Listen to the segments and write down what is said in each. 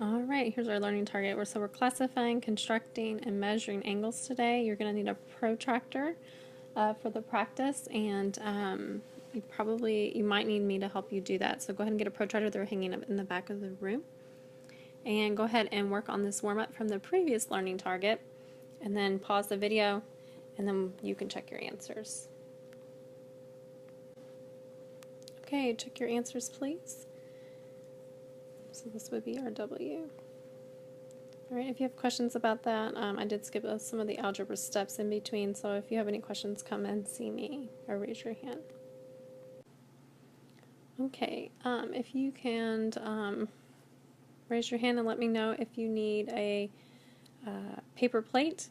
All right, here's our learning target. So we're classifying, constructing, and measuring angles today. You're going to need a protractor for the practice, and you might need me to help you do that. So go ahead and get a protractor. They're hanging up in the back of the room. And go ahead and work on this warm-up from the previous learning target, and then pause the video, and then you can check your answers. Okay, check your answers, please. So this would be our W. All right, if you have questions about that, I did skip some of the algebra steps in between, so if you have any questions, come and see me or raise your hand. Okay, if you can raise your hand and let me know if you need a paper plate.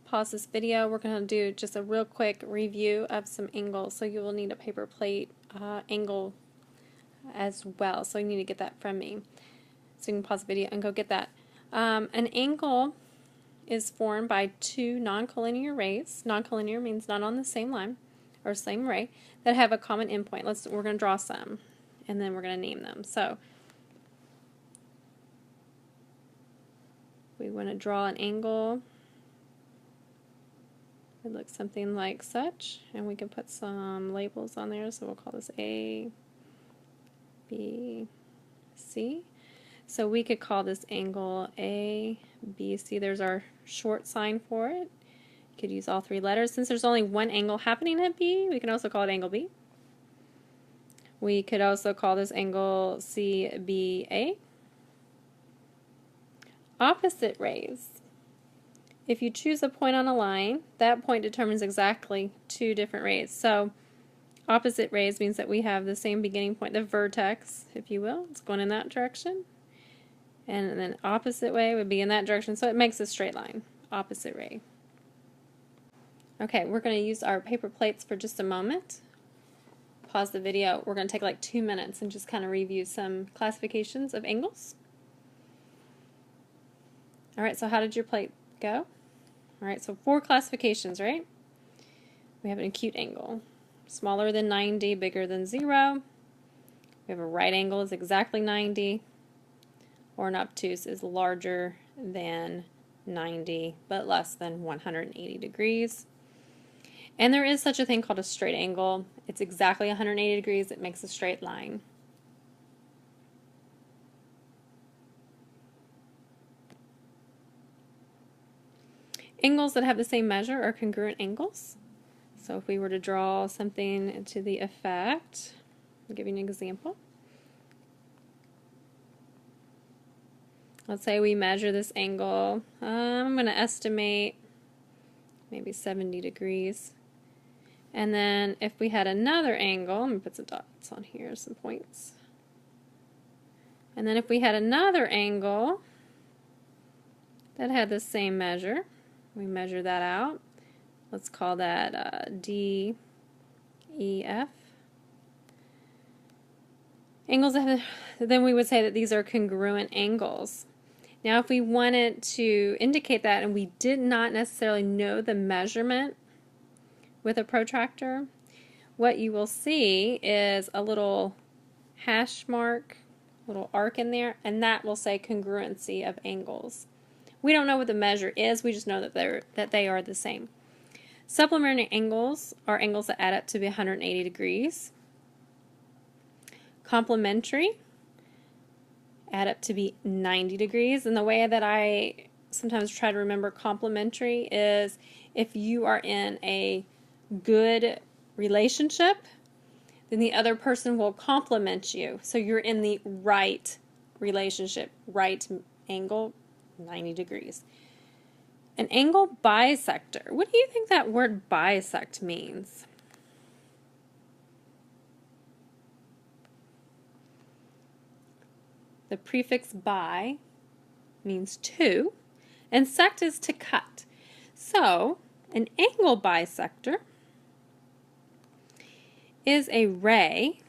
Pause this video. We're going to do just a real quick review of some angles, so you will need a paper plate angle as well, so you need to get that from me. So you can pause the video and go get that. An angle is formed by two non-collinear rays. Non-collinear means not on the same line or same ray that have a common endpoint. We're going to draw some, and then we're going to name them. So we want to draw an angle. It looks something like such, and we can put some labels on there. So we'll call this A, B, C. So we could call this angle A, B, C. There's our short sign for it. You could use all three letters. Since there's only one angle happening at B, we can also call it angle B. We could also call this angle CBA. Opposite rays. If you choose a point on a line, that point determines exactly two different rays. So opposite rays means that we have the same beginning point, the vertex, if you will. It's going in that direction. And then opposite way would be in that direction, so it makes a straight line, opposite ray. Okay, we're going to use our paper plates for just a moment. Pause the video. We're going to take like 2 minutes and just kind of review some classifications of angles. Alright, so how did your plate go? Alright, so 4 classifications, right? We have an acute angle, smaller than 90, bigger than 0. We have a right angle is exactly 90. Or an obtuse is larger than 90 but less than 180 degrees. And there is such a thing called a straight angle. It's exactly 180 degrees. It makes a straight line. Angles that have the same measure are congruent angles. So if we were to draw something to the effect, I'll give you an example. Let's say we measure this angle. I'm going to estimate maybe 70 degrees. And then if we had another angle, let me put some dots on here, some points. And then if we had another angle that had the same measure, we measure that out. Let's call that DEF. Angles that have, then we would say that these are congruent angles. Now if we wanted to indicate that and we did not necessarily know the measurement with a protractor, what you will see is a little hash mark, little arc in there, and that will say congruency of angles. We don't know what the measure is, we just know that they are the same. Supplementary angles are angles that add up to be 180 degrees. Complementary add up to be 90 degrees, and the way that I sometimes try to remember complementary is if you are in a good relationship, then the other person will complement you. So you're in the right relationship, right angle, 90 degrees. An angle bisector. What do you think that word bisect means? The prefix bi means two, and sect is to cut. So, an angle bisector is a ray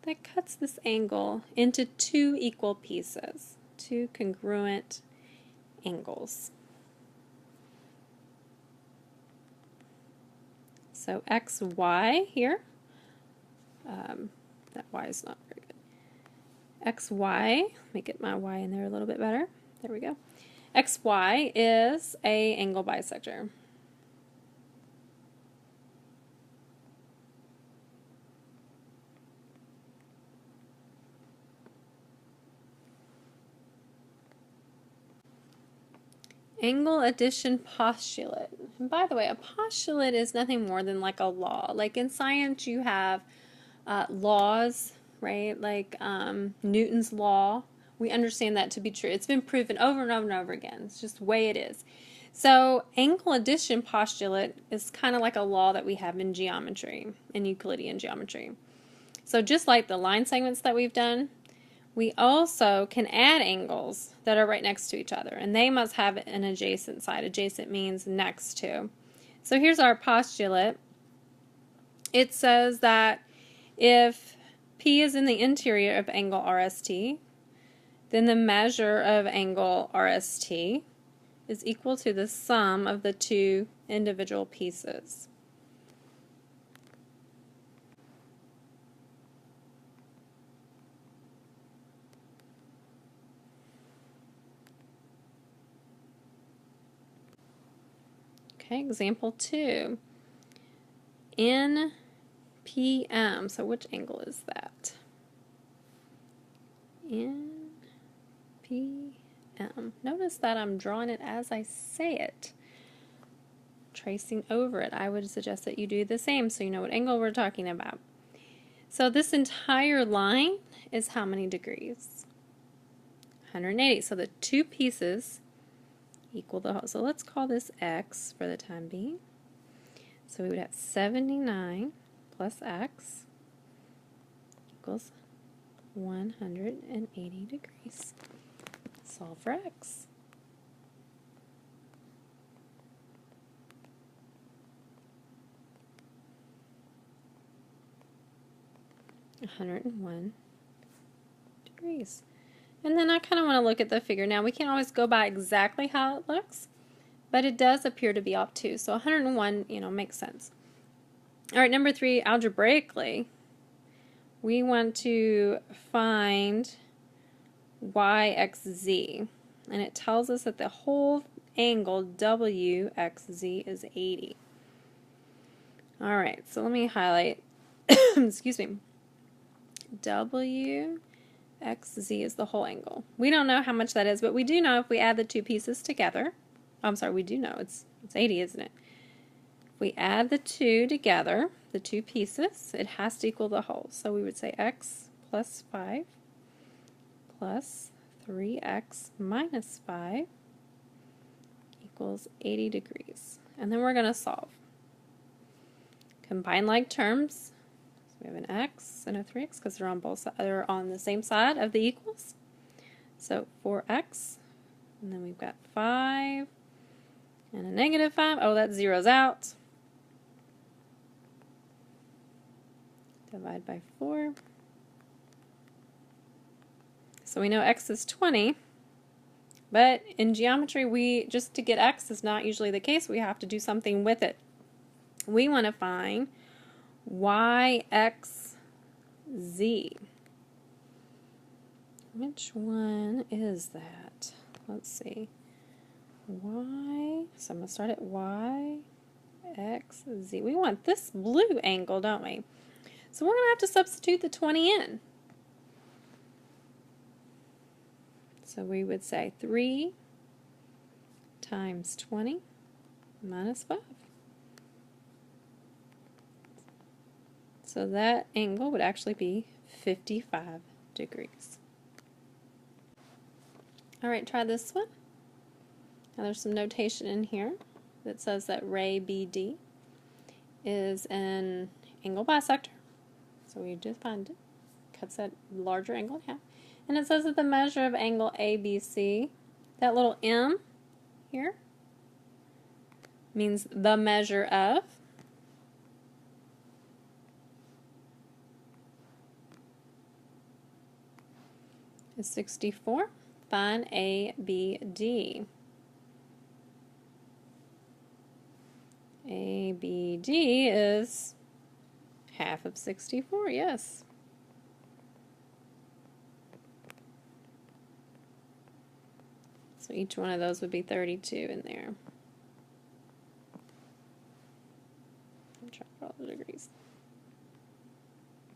that cuts this angle into 2 equal pieces, 2 congruent angles. So XY here, that Y is not very good. XY, let me get my Y in there a little bit better. There we go. XY is a angle bisector. Angle addition postulate. And by the way, a postulate is nothing more than like a law. Like in science, you have laws, right? Like Newton's law. We understand that to be true. It's been proven over and over and over again. It's just the way it is. So angle addition postulate is kind of like a law that we have in geometry, in Euclidean geometry. So just like the line segments that we've done, we also can add angles that are right next to each other, and they must have an adjacent side. Adjacent means next to. So here's our postulate. It says that if P is in the interior of angle RST, then the measure of angle RST is equal to the sum of the two individual pieces. Okay, example 2. NPM, so which angle is that? NPM. Notice that I'm drawing it as I say it. Tracing over it. I would suggest that you do the same so you know what angle we're talking about. So this entire line is how many degrees? 180. So the two pieces equal the whole. So let's call this X for the time being. So we would have 79 plus X equals 180 degrees. Solve for X. (101 degrees). And then I kind of want to look at the figure. Now we can't always go by exactly how it looks, but it does appear to be off too. So 101, makes sense. All right, number 3, algebraically, we want to find YXZ, and it tells us that the whole angle WXZ is 80. All right, so let me highlight, excuse me, WXZ is the whole angle. We don't know how much that is, but we do know if we add the two pieces together, I'm sorry, we do know it's 80, isn't it? If we add the two together, the two pieces, it has to equal the whole. So we would say X plus 5 plus 3X minus 5 equals 80 degrees. And then we're going to solve. Combine like terms. So we have an X and a 3X because they're on both sides, they're on the same side of the equals. So 4X, and then we've got 5 and a negative 5. Oh, that zeroes out. Divide by 4. So we know X is 20, but in geometry, just to get X is not usually the case. We have to do something with it. We want to find YXZ. Which one is that? Let's see. Y, so I'm going to start at YXZ. We want this blue angle, don't we? So we're going to have to substitute the 20 in. So we would say 3 times 20 minus 5. So that angle would actually be 55 degrees. All right, try this one. Now there's some notation in here that says that ray BD is an angle bisector. So we just find it, cuts that larger angle in half. And it says that the measure of angle ABC, that little M here, means the measure of. Is 64. Find ABD. ABD is half of 64, yes. So each one of those would be 32 in there. I'm trying to draw the degrees.